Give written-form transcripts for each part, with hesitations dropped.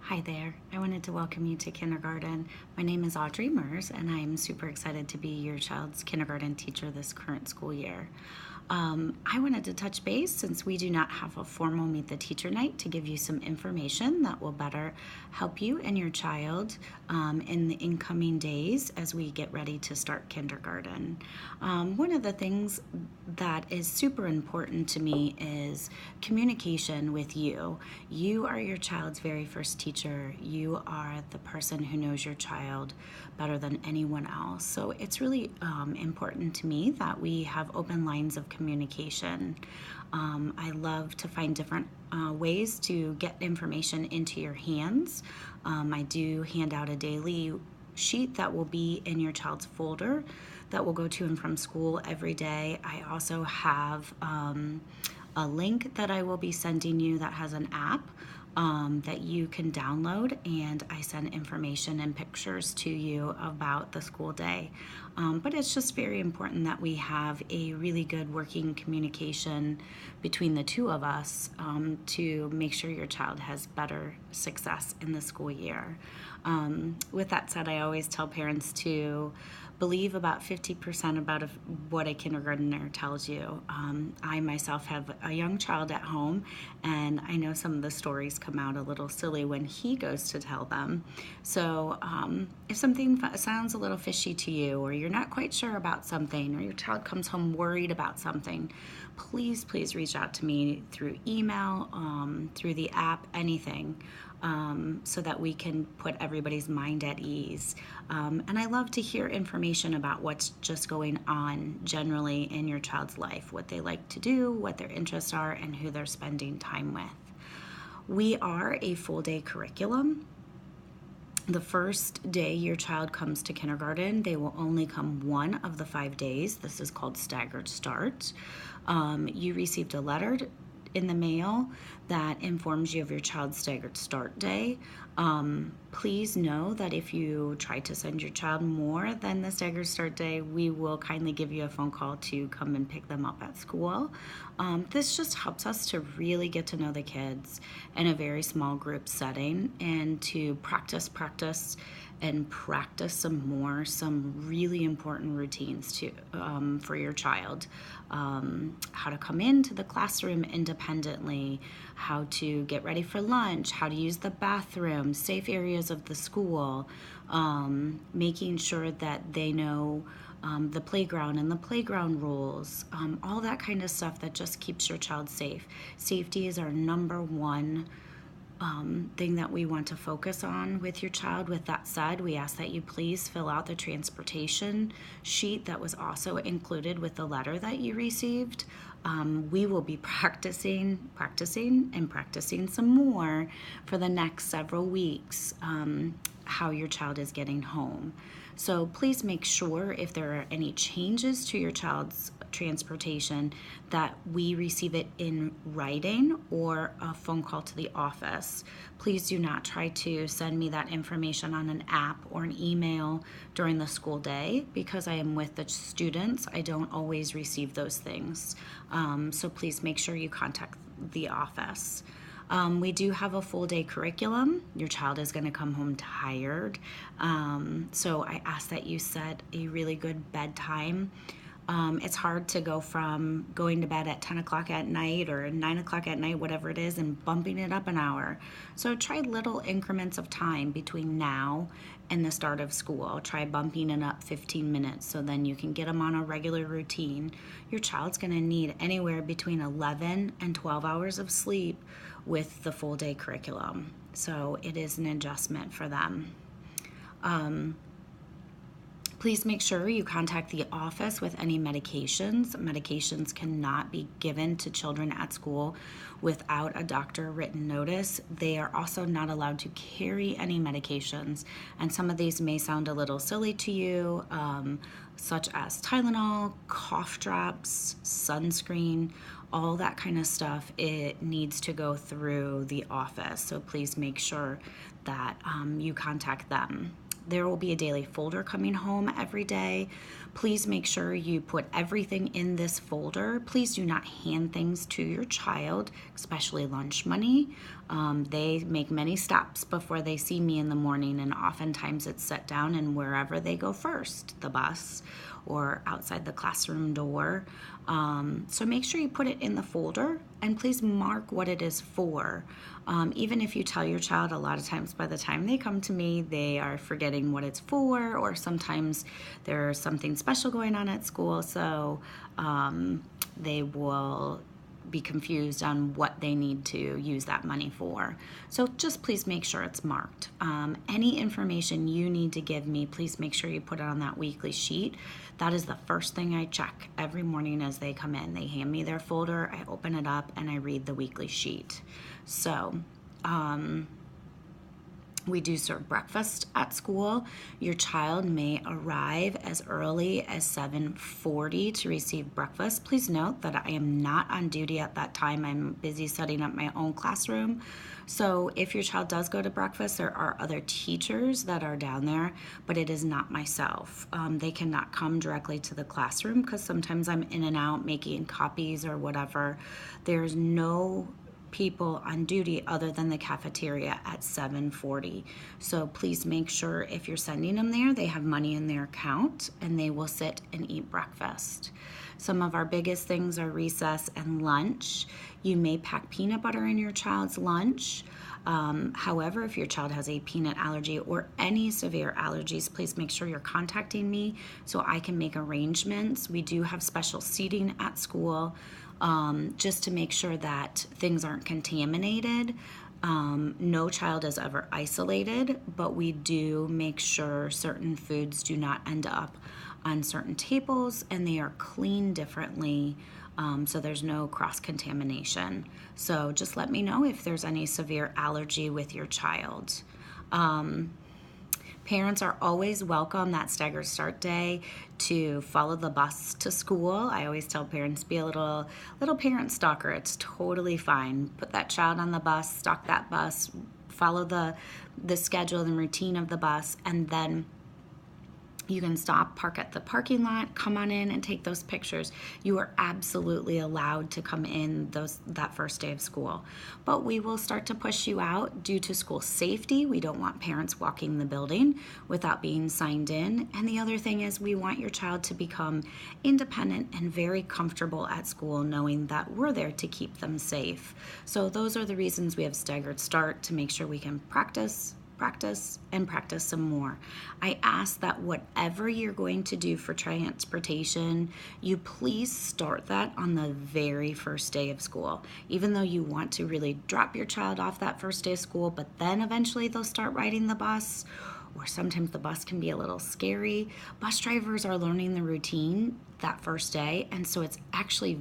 Hi there. I wanted to welcome you to kindergarten. My name is Audrey Merz, and I am super excited to be your child's kindergarten teacher this current school year. I wanted to touch base since we do not have a formal Meet the Teacher night to give you some information that will better help you and your child in the incoming days as we get ready to start kindergarten. One of the things that is super important to me is communication with you. You are your child's very first teacher. You are the person who knows your child better than anyone else. So it's really important to me that we have open lines of communication. I love to find different ways to get information into your hands. I do hand out a daily sheet that will be in your child's folder that will go to and from school every day. I also have a link that I will be sending you that has an app that you can download, and I send information and pictures to you about the school day. But it's just very important that we have a really good working communication between the two of us to make sure your child has better success in the school year. With that said, I always tell parents to believe about 50% about what a kindergartner tells you. I myself have a young child at home, and I know some of the stories come out a little silly when he goes to tell them. So if something sounds a little fishy to you, or you're not quite sure about something, or your child comes home worried about something, please reach out to me through email, through the app, anything. So that we can put everybody's mind at ease. And I love to hear information about what's just going on generally in your child's life, what they like to do, what their interests are, and who they're spending time with. We are a full day curriculum. The first day your child comes to kindergarten, they will only come one of the 5 days. This is called staggered start. You received a letter in the mail that informs you of your child's staggered start day. Please know that if you try to send your child more than the staggered start day, we will kindly give you a phone call to come and pick them up at school. This just helps us to really get to know the kids in a very small group setting and to practice some really important routines for your child. How to come into the classroom independently, how to get ready for lunch, how to use the bathroom, safe areas of the school, making sure that they know the playground and the playground rules, all that kind of stuff that just keeps your child safe. Safety is our number one thing that we want to focus on with your child. With that said, we ask that you please fill out the transportation sheet that was also included with the letter that you received. We will be practicing some more for the next several weeks how your child is getting home. So please make sure if there are any changes to your child's transportation that we receive it in writing or a phone call to the office. Please do not try to send me that information on an app or an email during the school day because I am with the students. I don't always receive those things. So please make sure you contact the office. We do have a full day curriculum. Your child is going to come home tired. So I ask that you set a really good bedtime. It's hard to go from going to bed at 10 o'clock at night or 9 o'clock at night, whatever it is, and bumping it up an hour. So try little increments of time between now and the start of school. Try bumping it up 15 minutes so then you can get them on a regular routine. Your child's going to need anywhere between 11 and 12 hours of sleep with the full day curriculum. So it is an adjustment for them. Please make sure you contact the office with any medications. Medications cannot be given to children at school without a doctor written notice. They are also not allowed to carry any medications, and some of these may sound a little silly to you, such as Tylenol, cough drops, sunscreen, all that kind of stuff. It needs to go through the office, so please make sure that you contact them. There will be a daily folder coming home every day. Please make sure you put everything in this folder. Please do not hand things to your child, especially lunch money. They make many stops before they see me in the morning, and oftentimes it's set down in wherever they go first, the bus or outside the classroom door. So make sure you put it in the folder, and please mark what it is for. Even if you tell your child, a lot of times by the time they come to me, they are forgetting what it's for, or sometimes there's something special going on at school, so they will be confused on what they need to use that money for. So just please make sure it's marked. Any information you need to give me, please make sure you put it on that weekly sheet. That is the first thing I check every morning as they come in. They hand me their folder, I open it up, and I read the weekly sheet. So we do serve breakfast at school. Your child may arrive as early as 7:40 to receive breakfast. Please note that I am not on duty at that time. I'm busy setting up my own classroom. So if your child does go to breakfast, there are other teachers that are down there, but it is not myself. They cannot come directly to the classroom because sometimes I'm in and out making copies or whatever. There's no people on duty other than the cafeteria at 7:40. So please make sure if you're sending them there, they have money in their account and they will sit and eat breakfast. Some of our biggest things are recess and lunch. You may pack peanut butter in your child's lunch. However, if your child has a peanut allergy or any severe allergies, please make sure you're contacting me so I can make arrangements. We do have special seating at school, just to make sure that things aren't contaminated. No child is ever isolated, but we do make sure certain foods do not end up on certain tables and they are cleaned differently, so there's no cross-contamination. So just let me know if there's any severe allergy with your child. Parents are always welcome that staggered start day to follow the bus to school. I always tell parents, be a little parent stalker. It's totally fine. Put that child on the bus, stalk that bus, follow the schedule and routine of the bus, and then you can stop, park at the parking lot, come on in and take those pictures. You are absolutely allowed to come in that first day of school. But we will start to push you out due to school safety. We don't want parents walking the building without being signed in. And the other thing is we want your child to become independent and very comfortable at school, knowing that we're there to keep them safe. So those are the reasons we have staggered start, to make sure we can practice and practice some more. I ask that whatever you're going to do for transportation, you please start that on the very first day of school. Even though you want to really drop your child off that first day of school, but then eventually they'll start riding the bus, or sometimes the bus can be a little scary. Bus drivers are learning the routine that first day, and so it's actually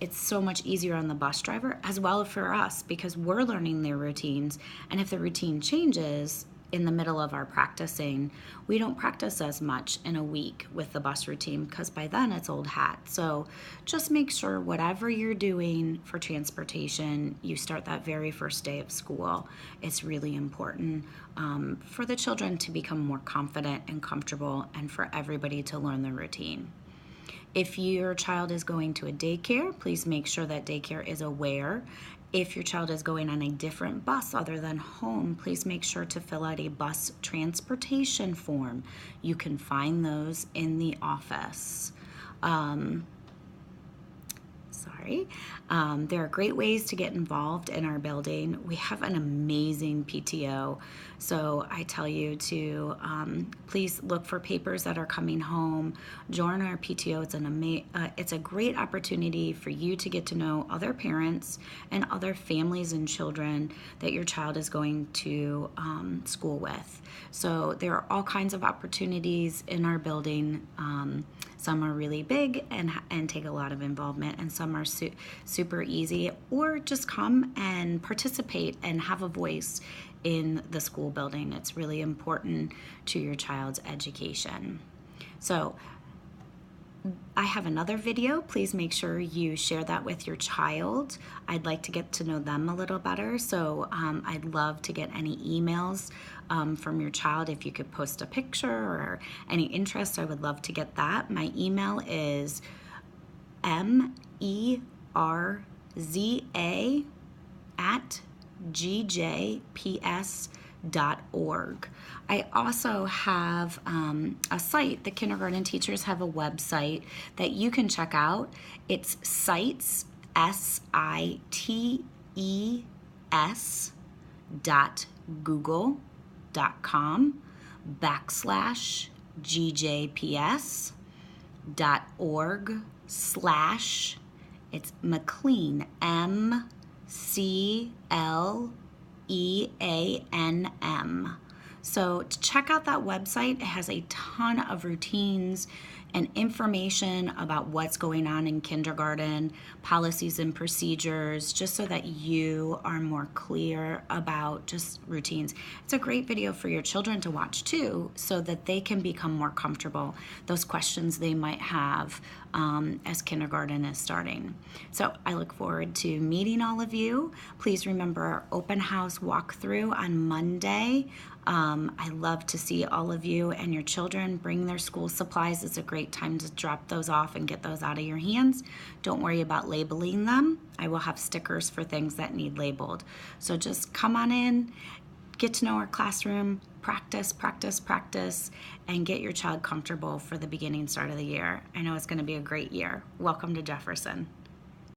it's so much easier on the bus driver as well as for us, because we're learning their routines. And if the routine changes in the middle of our practicing, we don't practice as much in a week with the bus routine, because by then it's old hat. So just make sure whatever you're doing for transportation, you start that very first day of school. It's really important for the children to become more confident and comfortable, and for everybody to learn the routine. If your child is going to a daycare, please make sure that daycare is aware. If your child is going on a different bus other than home, please make sure to fill out a bus transportation form. You can find those in the office. There are great ways to get involved in our building. We have an amazing PTO, so I tell you to please look for papers that are coming home. Join our PTO. It's a great opportunity for you to get to know other parents and other families and children that your child is going to school with. So there are all kinds of opportunities in our building. Some are really big and take a lot of involvement, and some are super easy, or just come and participate and have a voice in the school building. It's really important to your child's education. So I have another video. Please make sure you share that with your child. I'd like to get to know them a little better, so I'd love to get any emails from your child. If you could post a picture or any interest, I would love to get that. My email is merza@gjps.org. I also have a site. The kindergarten teachers have a website that you can check out. It's sites, sites.google.com/gjps.org/ it's McLean, MCLEANM. So to check out that website, it has a ton of routines and information about what's going on in kindergarten, policies and procedures, just so that you are more clear about just routines. It's a great video for your children to watch too, so that they can become more comfortable, those questions they might have as kindergarten is starting. So I look forward to meeting all of you. Please remember our open house walkthrough on Monday. I love to see all of you and your children bring their school supplies. It's a great time to drop those off and get those out of your hands. Don't worry about labeling them. I will have stickers for things that need labeled. So just come on in, get to know our classroom, practice, practice, practice, and get your child comfortable for the beginning start of the year. I know it's going to be a great year. Welcome to Jefferson.